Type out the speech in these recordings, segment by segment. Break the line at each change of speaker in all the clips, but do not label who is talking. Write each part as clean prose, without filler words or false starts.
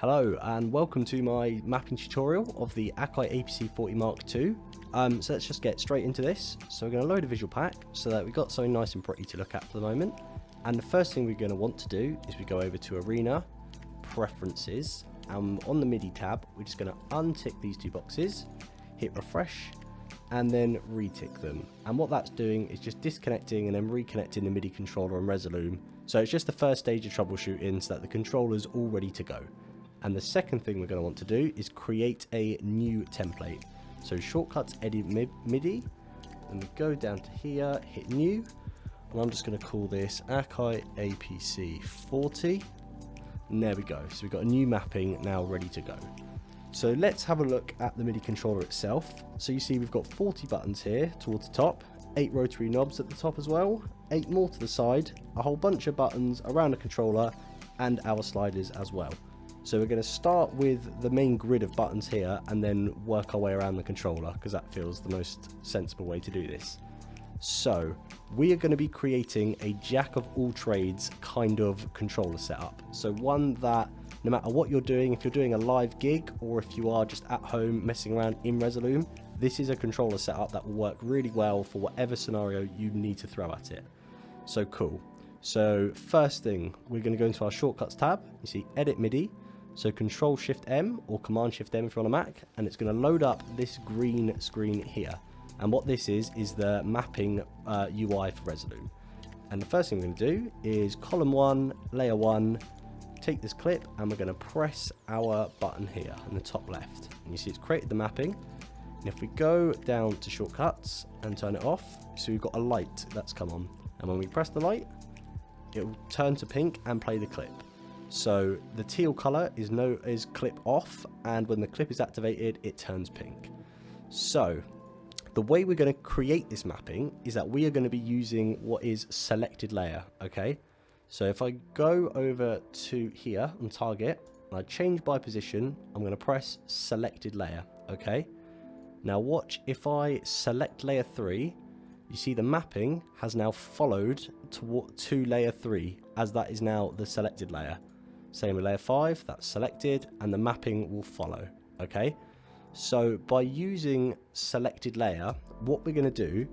Hello and welcome to my mapping tutorial of the AKAI APC40 Mark II. So let's just get straight into this. So we're going to load a visual pack so that we've got something nice and pretty to look at for the moment. And the first thing we're going to want to do is we go over to Arena, Preferences, and on the MIDI tab we're just going to untick these two boxes, hit refresh, and then retick them. And what that's doing is just disconnecting and then reconnecting the MIDI controller on Resolume. So it's just the first stage of troubleshooting so that the controller's all ready to go. And the second thing we're going to want to do is create a new template. So shortcuts, edit MIDI, and we go down to here, hit new, and I'm just going to call this AKAI APC40. And there we go. So we've got a new mapping now ready to go. So let's have a look at the MIDI controller itself. So you see we've got 40 buttons here towards the top, 8 rotary knobs at the top as well, 8 more to the side, a whole bunch of buttons around the controller, and our sliders as well. So we're going to start with the main grid of buttons here and then work our way around the controller because that feels the most sensible way to do this. So we are going to be creating a jack of all trades kind of controller setup. So one that no matter what you're doing, if you're doing a live gig or if you are just at home messing around in Resolume, this is a controller setup that will work really well for whatever scenario you need to throw at it. So cool. So first thing, we're going to go into our shortcuts tab. You see edit MIDI. So Control Shift M or Command Shift M if you're on a Mac, and it's going to load up this green screen here. And what this is the mapping UI for Resolume. And the first thing we're going to do is column 1, layer 1, take this clip, and we're going to press our button here in the top left. And you see it's created the mapping. And if we go down to shortcuts and turn it off, so we've got a light that's come on. And when we press the light, it will turn to pink and play the clip. So the teal color is clip off, and when the clip is activated, it turns pink. So the way we're going to create this mapping is that we are going to be using what is selected layer. Okay, so if I go over to here on target and I change by position, I'm going to press selected layer. Okay, now watch, if I select layer 3, you see the mapping has now followed to layer 3, as that is now the selected layer. Same with layer 5, that's selected, and the mapping will follow. Okay, so by using selected layer, what we're going to do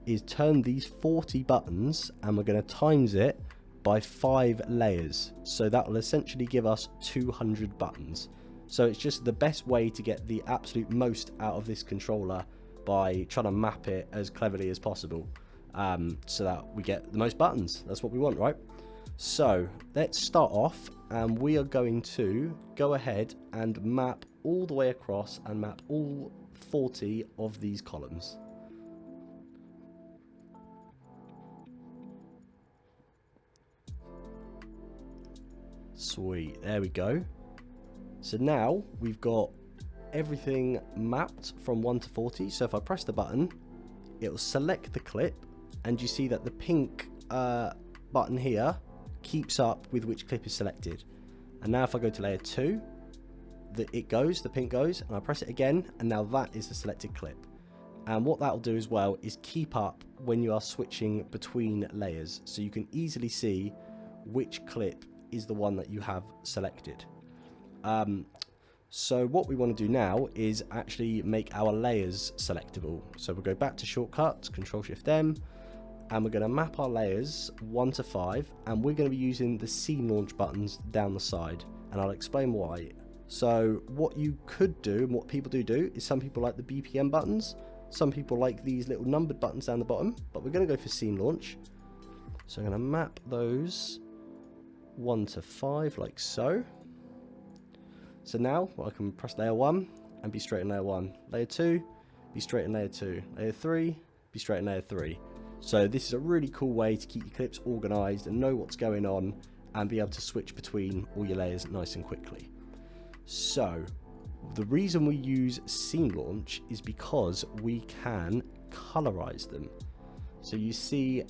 is turn these 40 buttons and we're going to times it by 5 layers. So that will essentially give us 200 buttons. So it's just the best way to get the absolute most out of this controller by trying to map it as cleverly as possible, so that we get the most buttons. That's what we want, right? So let's start off, and we are going to go ahead and map all the way across and map all 40 of these columns. Sweet, there we go. So now we've got everything mapped from 1 to 40. So if I press the button, it will select the clip, and you see that the pink button here keeps up with which clip is selected. And now if I go to layer 2, the pink goes, and I press it again, and now that is the selected clip. And what that will do as well is keep up when you are switching between layers, so you can easily see which clip is the one that you have selected. So what we want to do now is actually make our layers selectable. So we'll go back to shortcuts, Control Shift M, and we're going to map our layers 1 to 5, and we're going to be using the scene launch buttons down the side, and I'll explain why. So what you could do, and what people do is some people like the BPM buttons, some people like these little numbered buttons down the bottom, but we're going to go for scene launch. So I'm going to map those 1 to 5 like so. So now I can press layer 1 and be straight in layer 1, layer 2, be straight in layer 2, layer 3, be straight in layer 3. So this is a really cool way to keep your clips organized and know what's going on and be able to switch between all your layers nice and quickly. So the reason we use scene launch is because we can colorize them. So you see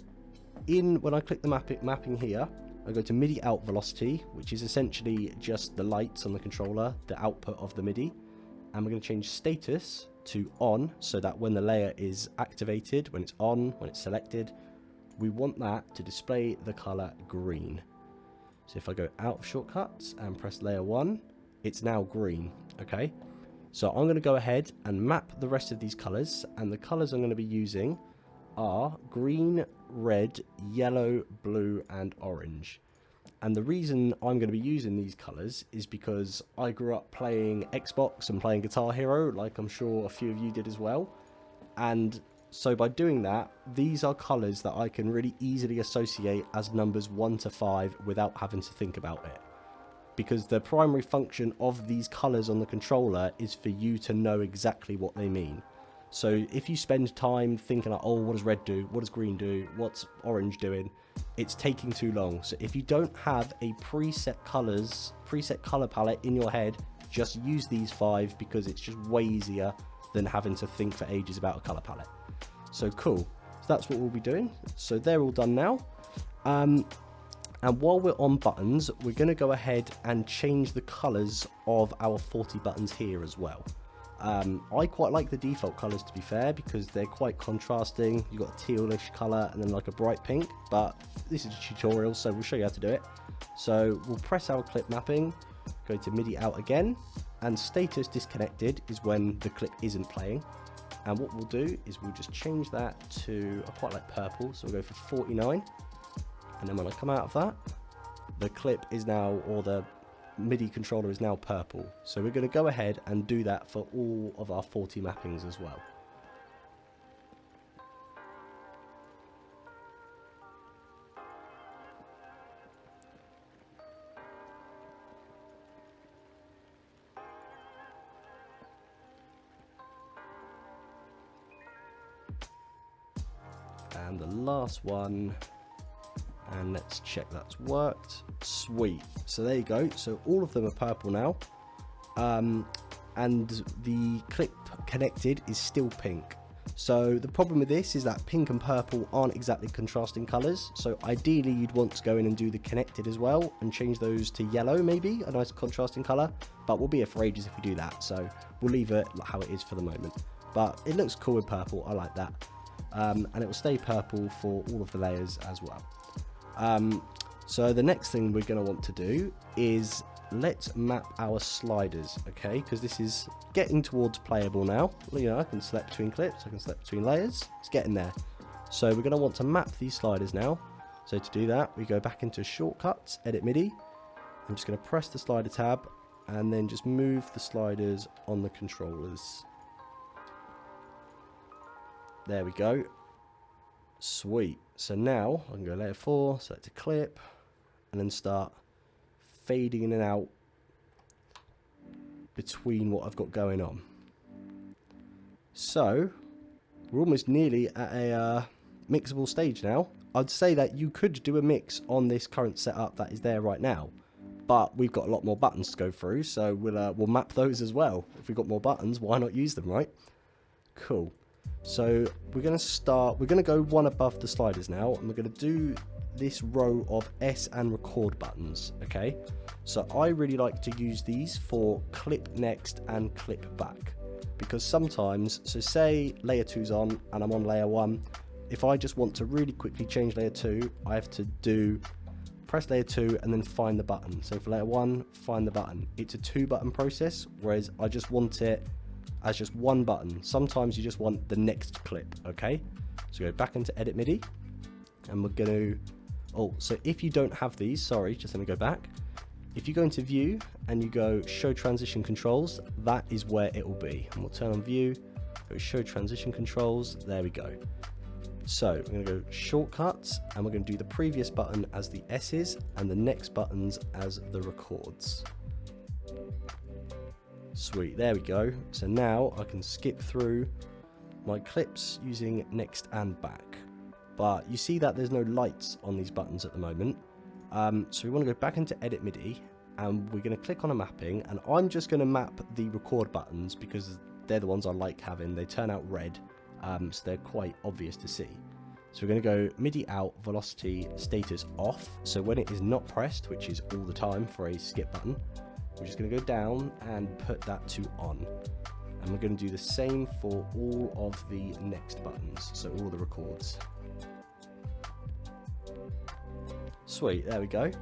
when I click the mapping here, I go to MIDI out velocity, which is essentially just the lights on the controller, the output of the MIDI. And we're going to change status to on, so that when the layer is activated, when it's on, when it's selected, we want that to display the color green. So if I go out of shortcuts and press layer 1, it's now green. Okay, so I'm going to go ahead and map the rest of these colors, and the colors I'm going to be using are green, red, yellow, blue, and orange. And the reason I'm going to be using these colors is because I grew up playing Xbox and playing Guitar Hero, like I'm sure a few of you did as well. And so by doing that, these are colors that I can really easily associate as numbers 1 to 5 without having to think about it. Because the primary function of these colors on the controller is for you to know exactly what they mean. So if you spend time thinking like, oh, what does red do? What does green do? What's orange doing? It's taking too long. So if you don't have a preset color palette in your head, just use these 5 because it's just way easier than having to think for ages about a color palette. So cool. So that's what we'll be doing. So they're all done now. And while we're on buttons, we're going to go ahead and change the colors of our 40 buttons here as well. I quite like the default colors, to be fair, because they're quite contrasting. You've got a tealish color and then like a bright pink, but this is a tutorial, so we'll show you how to do it. So we'll press our clip mapping, go to MIDI out again, and status disconnected is when the clip isn't playing. And what we'll do is we'll just change that to, I quite like purple, so we'll go for 49. And then when I come out of that, the clip is now, or the MIDI controller is now purple. So we're going to go ahead and do that for all of our 40 mappings as well. And the last one, and let's check that's worked. Sweet. So there you go. So all of them are purple now, and the clip connected is still pink. So the problem with this is that pink and purple aren't exactly contrasting colors, so ideally you'd want to go in and do the connected as well and change those to yellow, maybe a nice contrasting color, but we'll be here for ages if we do that, so we'll leave it how it is for the moment. But it looks cool with purple. I like that. And it will stay purple for all of the layers as well. So the next thing we're going to want to do is let's map our sliders, okay, because this is getting towards playable now. You know, I can select between clips, I can select between layers, it's getting there. So we're going to want to map these sliders now. So to do that, we go back into shortcuts, edit MIDI. I'm just going to press the slider tab and then just move the sliders on the controllers. There we go. Sweet. So now I can go layer 4, select a clip, and then start fading in and out between what I've got going on. So we're almost nearly at a mixable stage now. I'd say that you could do a mix on this current setup that is there right now, but we've got a lot more buttons to go through, so we'll map those as well. If we've got more buttons, why not use them, right? Cool. So we're going to go one above the sliders now, and we're going to do this row of S and record buttons, okay? So I really like to use these for clip next and clip back, because sometimes, so say layer 2's on and I'm on layer 1, if I just want to really quickly change layer 2, I have to press layer 2 and then find the button. So for layer 1, find the button. It's a 2-button process, whereas I just want it as just one button. Sometimes you just want the next clip, okay? So go back into edit MIDI, and we're going to, so if you don't have these, sorry, just let me go back. If you go into view and you go show transition controls, that is where it will be. And we'll turn on view, go show transition controls, there we go. So we're going to go shortcuts, and we're going to do the previous button as the S's and the next buttons as the records. Sweet, there we go. So now I can skip through my clips using next and back. But you see that there's no lights on these buttons at the moment. So we want to go back into edit MIDI, and we're going to click on a mapping, and I'm just going to map the record buttons because they're the ones I like having. They turn out red, so they're quite obvious to see. So we're going to go MIDI out, velocity, status off. So when it is not pressed, which is all the time for a skip button, we're just going to go down and put that to on. And we're going to do the same for all of the next buttons, so all the records. Sweet, there we go.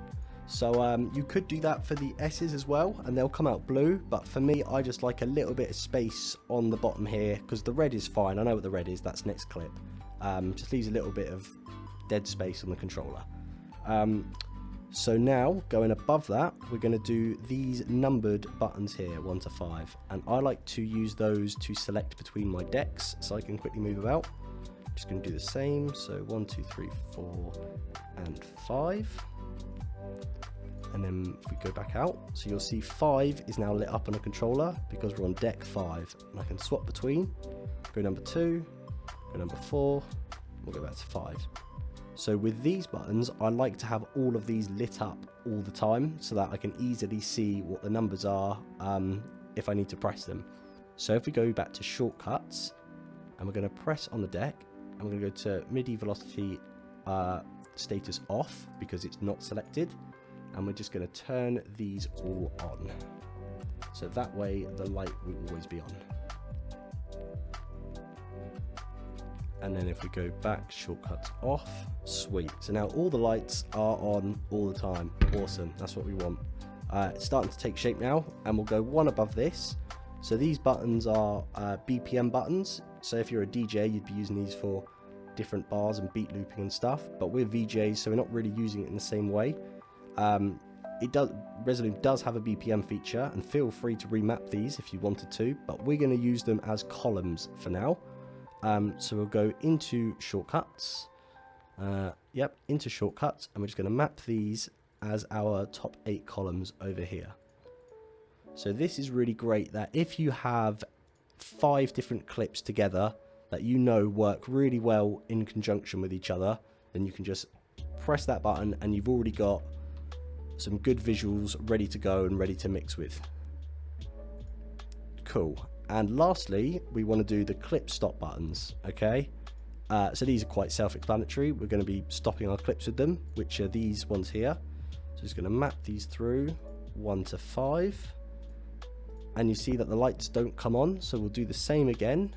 So you could do that for the S's as well, and they'll come out blue, but for me, I just like a little bit of space on the bottom here, because the red is fine. I know what the red is, that's next clip. Just leaves a little bit of dead space on the controller. So now, going above that, we're going to do these numbered buttons here, 1 to 5. And I like to use those to select between my decks, so I can quickly move about. Just going to do the same, so 1, 2, 3, 4, and 5. And then if we go back out, so you'll see 5 is now lit up on a controller because we're on deck 5. And I can swap between, go number 2, go number 4, we'll go back to 5. So with these buttons, I like to have all of these lit up all the time so that I can easily see what the numbers are if I need to press them. So if we go back to shortcuts, and we're going to press on the deck, and we're going to go to MIDI velocity status off because it's not selected, and we're just going to turn these all on. So that way the light will always be on. And then if we go back, shortcuts off, sweet. So now all the lights are on all the time. Awesome, that's what we want. It's starting to take shape now, and we'll go one above this. So these buttons are BPM buttons. So if you're a DJ, you'd be using these for different bars and beat looping and stuff. But we're VJs, so we're not really using it in the same way. Resolume does have a BPM feature, and feel free to remap these if you wanted to, but we're going to use them as columns for now. So we'll go into shortcuts, into shortcuts, and we're just going to map these as our top 8 columns over here. So this is really great that if you have 5 different clips together that you know work really well in conjunction with each other, then you can just press that button and you've already got some good visuals ready to go and ready to mix with. Cool. And lastly, we want to do the clip stop buttons, okay? So these are quite self-explanatory. We're going to be stopping our clips with them, which are these ones here. So just going to map these through 1 to 5. And you see that the lights don't come on, so we'll do the same again.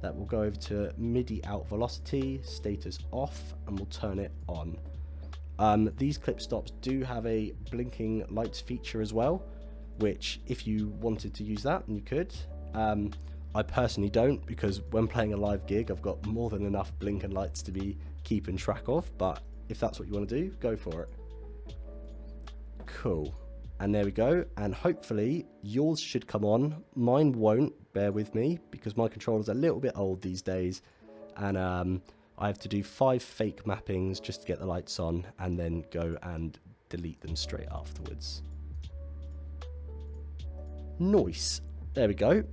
That will go over to MIDI out velocity, status off, and we'll turn it on. These clip stops do have a blinking lights feature as well, which if you wanted to use that, then you could. I personally don't, because when playing a live gig, I've got more than enough blinking lights to be keeping track of, but if that's what you want to do, go for it. Cool. And there we go, and hopefully yours should come on. Mine won't, bear with me, because my controller's a little bit old these days, and I have to do 5 fake mappings just to get the lights on, and then go and delete them straight afterwards. Nice. There we go.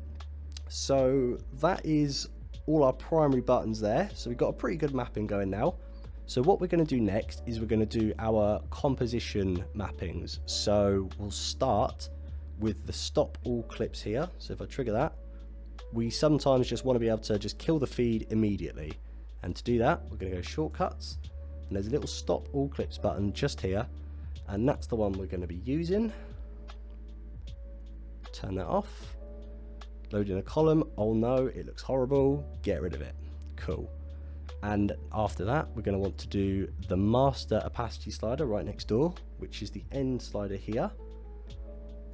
So that is all our primary buttons there. So we've got a pretty good mapping going now. So what we're going to do next is we're going to do our composition mappings. So we'll start with the stop all clips here. So if I trigger that, we sometimes just want to be able to just kill the feed immediately. And to do that, we're going to go shortcuts, and there's a little stop all clips button just here, and that's the one we're going to be using. Turn that off. Load in a column. Oh no, it looks horrible. Get rid of it. Cool. And after that, we're going to want to do the master opacity slider right next door, which is the end slider here.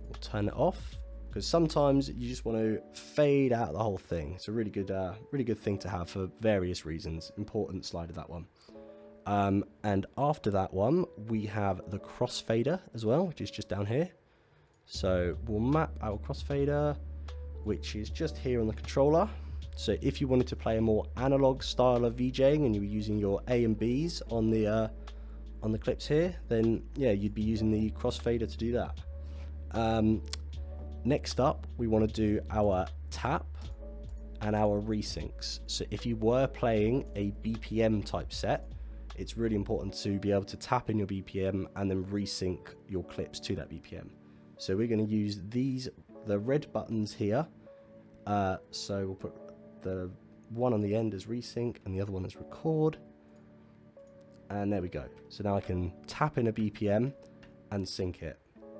We'll turn it off, because sometimes you just want to fade out the whole thing. It's a really good thing to have for various reasons. Important slider, that one. And after that one, we have the crossfader as well, which is just down here. So we'll map our crossfader, which is just here on the controller. So if you wanted to play a more analog style of VJing and you were using your A and Bs on the clips here, then yeah, you'd be using the crossfader to do that. Next up, we want to do our tap and our resyncs. So if you were playing a BPM type set, it's really important to be able to tap in your BPM and then resync your clips to that BPM. So we're going to use the red buttons here. So we'll put the one on the end as resync and the other one as record. And there we go. So now I can tap in a BPM and sync it.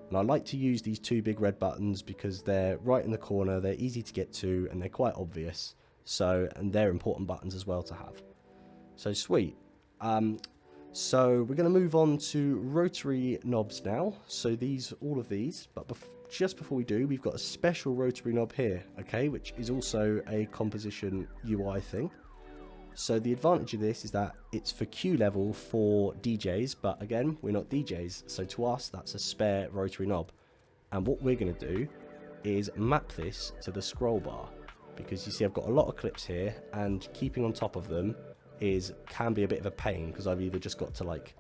And I like to use these 2 big red buttons because they're right in the corner, they're easy to get to, and they're quite obvious. So, and they're important buttons as well to have. So sweet. So we're going to move on to rotary knobs now. So all of these, but just before we do, we've got a special rotary knob here, okay, which is also a composition UI thing. So the advantage of this is that it's for Q level for DJs, but again, we're not DJs, so to us that's a spare rotary knob. And what we're going to do is map this to the scroll bar, because you see I've got a lot of clips here, and keeping on top of them can be a bit of a pain, because I've either just got to like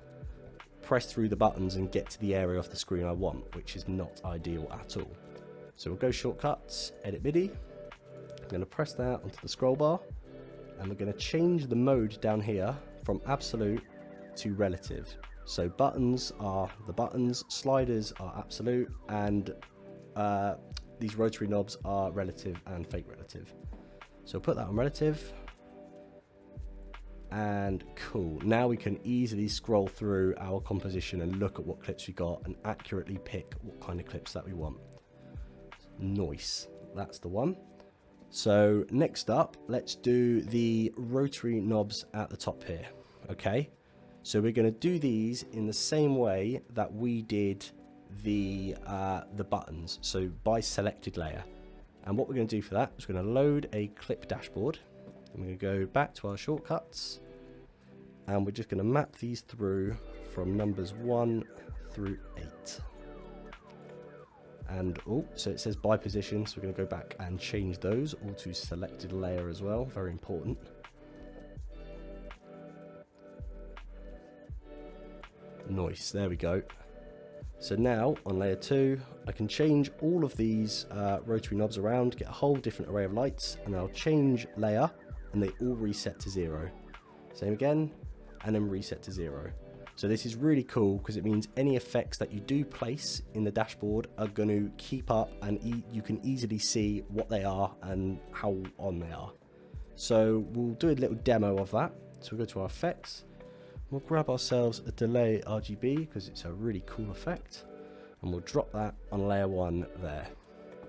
press through the buttons and get to the area off the screen I want, which is not ideal at all. So we'll go shortcuts, edit MIDI. I'm going to press that onto the scroll bar, and we're going to change the mode down here from absolute to relative. So buttons are the buttons, sliders are absolute, and these rotary knobs are relative and fake relative. So we'll put that on relative. And cool, now we can easily scroll through our composition and look at what clips we got and accurately pick what kind of clips that we want. Nice, that's the one. So next up, let's do the rotary knobs at the top here, okay? So we're going to do these in the same way that we did the buttons, so by selected layer. And what we're going to do for that is we're going to load a clip dashboard. And we're going to go back to our shortcuts, and we're just going to map these through from numbers 1 through 8. And so it says by position, so we're going to go back and change those all to selected layer as well, very important. Nice, there we go. So now on layer 2, I can change all of these rotary knobs around, get a whole different array of lights, and I'll change layer, and they all reset to 0. Same again, and then reset to 0. So this is really cool because it means any effects that you do place in the dashboard are going to keep up, and you can easily see what they are and how on they are. So we'll do a little demo of that. So we'll go to our effects. We'll grab ourselves a delay RGB because it's a really cool effect, and we'll drop that on layer 1 there.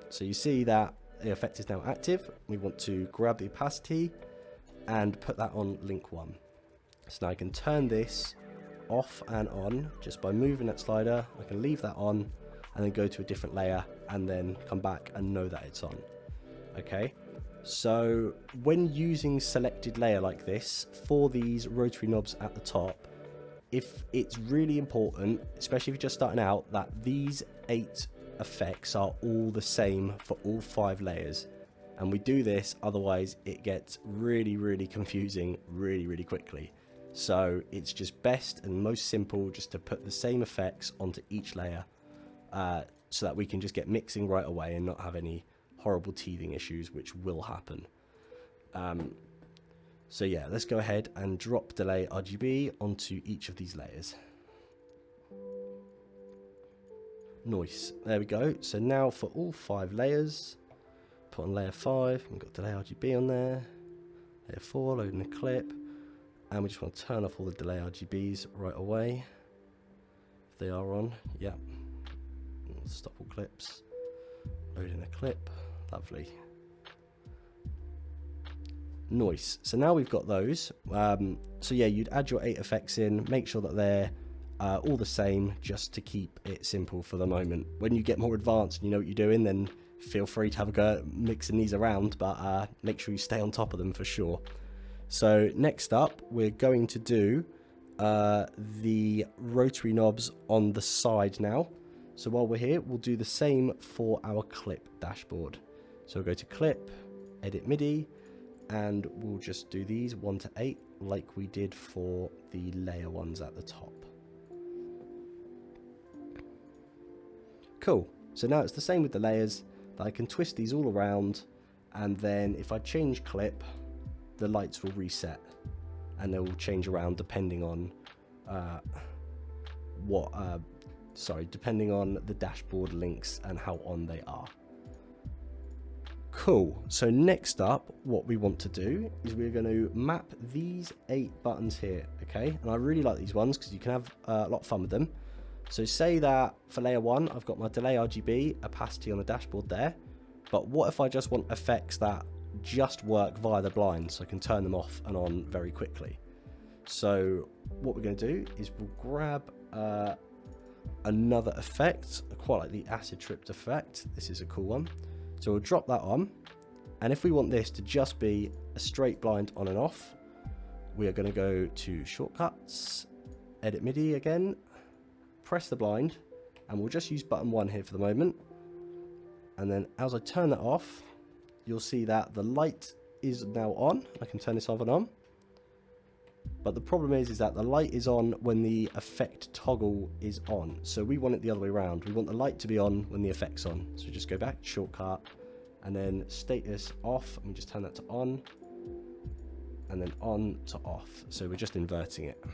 So you see that the effect is now active. We want to grab the opacity and put that on link 1. So now I can turn this off and on just by moving that slider. I can leave that on and then go to a different layer and then come back and know that it's on. Okay, so when using selected layer like this for these rotary knobs at the top, if it's really important, especially if you're just starting out, that these 8 effects are all the same for all 5 layers. And we do this, otherwise it gets really confusing really quickly. So it's just best and most simple just to put the same effects onto each layer, so that we can just get mixing right away and not have any horrible teething issues, which will happen. So yeah, let's go ahead and drop delay RGB onto each of these layers. Nice, there we go. So now for all 5 layers, put on layer 5, we've got delay RGB on there, layer 4, loading the clip, and we just want to turn off all the delay RGBs right away, if they are on. Yep, stop all clips, loading a clip, lovely. Nice, so now we've got those. So yeah, you'd add your 8 effects in, make sure that they're all the same, just to keep it simple for the moment. When you get more advanced and you know what you're doing, then feel free to have a go at mixing these around, but make sure you stay on top of them for sure. So next up, we're going to do the rotary knobs on the side now. So while we're here, we'll do the same for our clip dashboard. So we'll go to clip, edit MIDI, and we'll just do these 1 to 8 like we did for the layer ones at the top. Cool, so now it's the same with the layers, that I can twist these all around, and then if I change clip, the lights will reset and they will change around depending on depending on the dashboard links and how on they are. Cool, so next up what we want to do is we're going to map these 8 buttons here, okay? And I really like these ones because you can have a lot of fun with them. So say that for layer 1 I've got my delay RGB opacity on the dashboard there, but what if I just want effects that just work via the blind, so I can turn them off and on very quickly? So what we're going to do is we'll grab another effect. I quite like the acid trip effect. This is a cool one. So we'll drop that on. And if we want this to just be a straight blind on and off, we are going to go to shortcuts, edit MIDI again, press the blind, and we'll just use button 1 here for the moment. And then as I turn that off, you'll see that the light is now on. I can turn this off and on. But the problem is that the light is on when the effect toggle is on. So we want it the other way around. We want the light to be on when the effect's on. So just go back, shortcut, and then status off, and we just turn that to on, and then on to off. So we're just inverting it.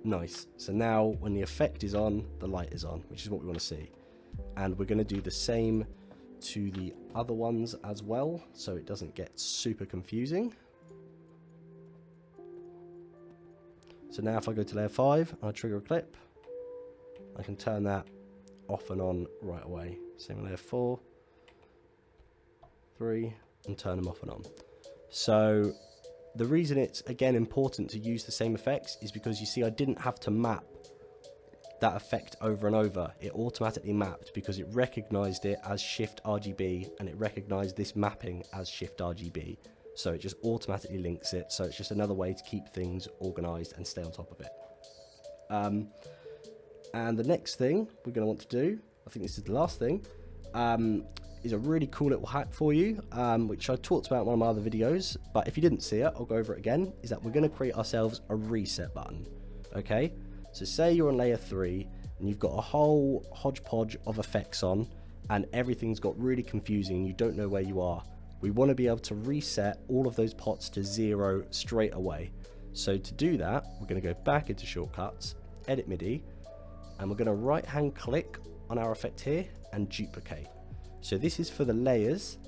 Nice. So now when the effect is on, the light is on, which is what we want to see. And we're going to do the same to the other ones as well, so it doesn't get super confusing. So now if I go to layer 5 and I trigger a clip, I can turn that off and on right away. Same with layer 4, 3, and turn them off and on. So the reason it's again important to use the same effects is because you see I didn't have to map that effect over and over. It automatically mapped because it recognized it as Shift RGB and it recognized this mapping as Shift RGB. So it just automatically links it. So it's just another way to keep things organized and stay on top of it. And the next thing we're going to want to do, I think this is the last thing, is a really cool little hack for you, which I talked about in one of my other videos. But if you didn't see it, I'll go over it again, is that we're going to create ourselves a reset button. Okay, so say you're on layer 3 and you've got a whole hodgepodge of effects on and everything's got really confusing and you don't know where you are. We want to be able to reset all of those pots to 0 straight away. So to do that, we're going to go back into shortcuts, edit MIDI, and we're going to right hand click on our effect here and duplicate. So this is for the layers,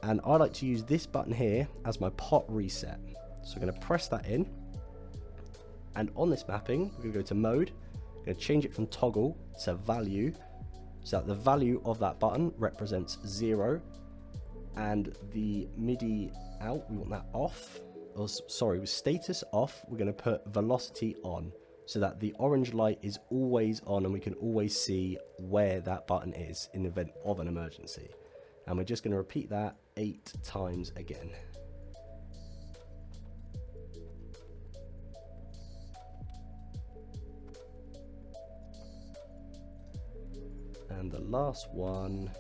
and I like to use this button here as my pot reset. So we're going to press that in, and on this mapping, we're going to go to mode, we're going to change it from toggle to value, so that the value of that button represents 0. And the MIDI out, we want that off, or sorry, with status off, we're going to put velocity on, so that the orange light is always on and we can always see where that button is in the event of an emergency. And we're just going to repeat that 8 times again. And the last one,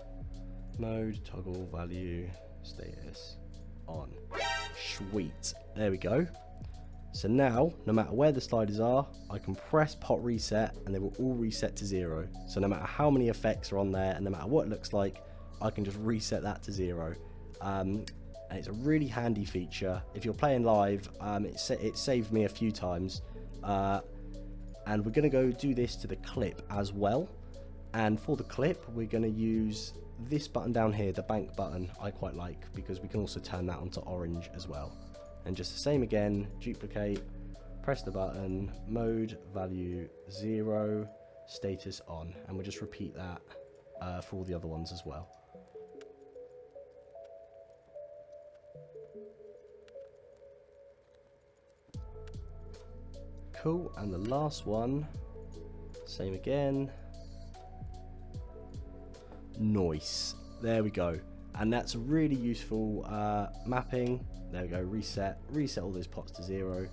mode, toggle, value, status, on. Sweet. There we go. So now, no matter where the sliders are, I can press pot reset and they will all reset to 0. So no matter how many effects are on there and no matter what it looks like, I can just reset that to 0. And it's a really handy feature. If you're playing live, it saved me a few times. And we're going to go do this to the clip as well. And for the clip, we're going to use this button down here, the bank button. I quite like because we can also turn that onto orange as well. And just the same again, duplicate, press the button, mode, value 0, status on. And we'll just repeat that for all the other ones as well. Cool, and the last one, same again. Nice, there we go. And that's a really useful mapping. There we go, reset all those pots to 0.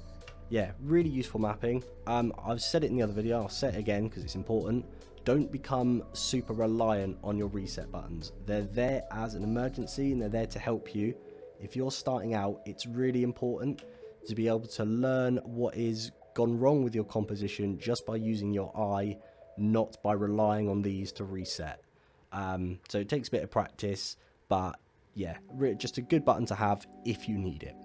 Yeah, really useful mapping. I've said it in the other video, I'll say it again because it's important. Don't become super reliant on your reset buttons. They're there as an emergency and they're there to help you. If you're starting out, it's really important to be able to learn what is gone wrong with your composition just by using your eye, not by relying on these to reset. So it takes a bit of practice, but yeah, just a good button to have if you need it.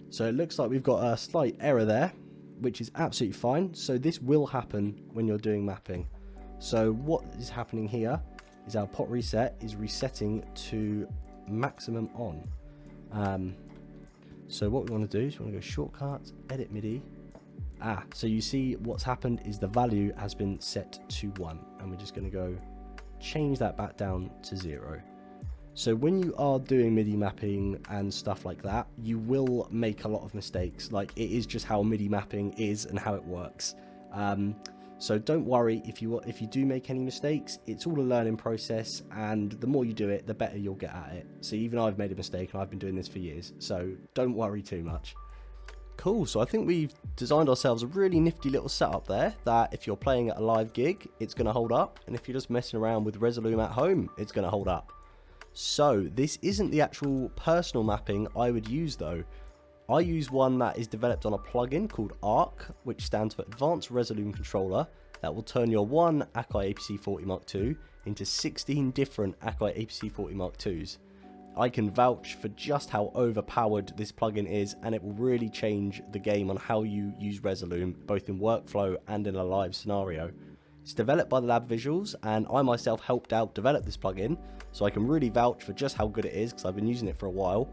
So it looks like we've got a slight error there, which is absolutely fine. So this will happen when you're doing mapping. So what is happening here is our pot reset is resetting to maximum on. So what we want to do is we want to go shortcut, edit MIDI. So you see what's happened is the value has been set to 1, and we're just going to go change that back down to 0. So when you are doing MIDI mapping and stuff like that, you will make a lot of mistakes. Like, it is just how MIDI mapping is and how it works. So don't worry if you do make any mistakes. It's all a learning process, and the more you do it, the better you'll get at it. So even I've made a mistake, and I've been doing this for years, so don't worry too much. Cool, so I think we've designed ourselves a really nifty little setup there that if you're playing at a live gig, it's going to hold up, and if you're just messing around with Resolume at home, it's going to hold up. So this isn't the actual personal mapping I would use though. I use one that is developed on a plugin called ARC, which stands for Advanced Resolume Controller, that will turn your one AKAI APC40 Mark II into 16 different AKAI APC40 Mark IIs. I can vouch for just how overpowered this plugin is, and it will really change the game on how you use Resolume, both in workflow and in a live scenario. It's developed by the Lab Visuals, and I myself helped out develop this plugin, so I can really vouch for just how good it is because I've been using it for a while.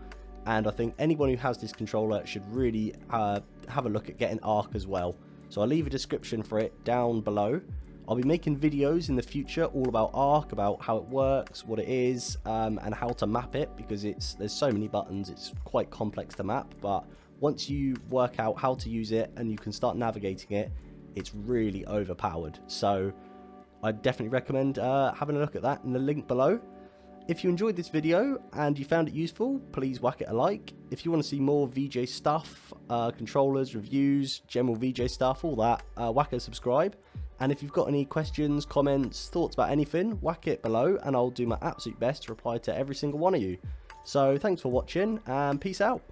And I think anyone who has this controller should really have a look at getting ARC as well. So I'll leave a description for it down below. I'll be making videos in the future all about ARC, about how it works, what it is, and how to map it, because there's so many buttons, it's quite complex to map. But once you work out how to use it and you can start navigating it, it's really overpowered. So I'd definitely recommend having a look at that in the link below. If you enjoyed this video and you found it useful, please whack it a like. If you want to see more VJ stuff, controllers, reviews, general VJ stuff, all that, whack a subscribe. And if you've got any questions, comments, thoughts about anything, whack it below and I'll do my absolute best to reply to every single one of you. So thanks for watching and peace out.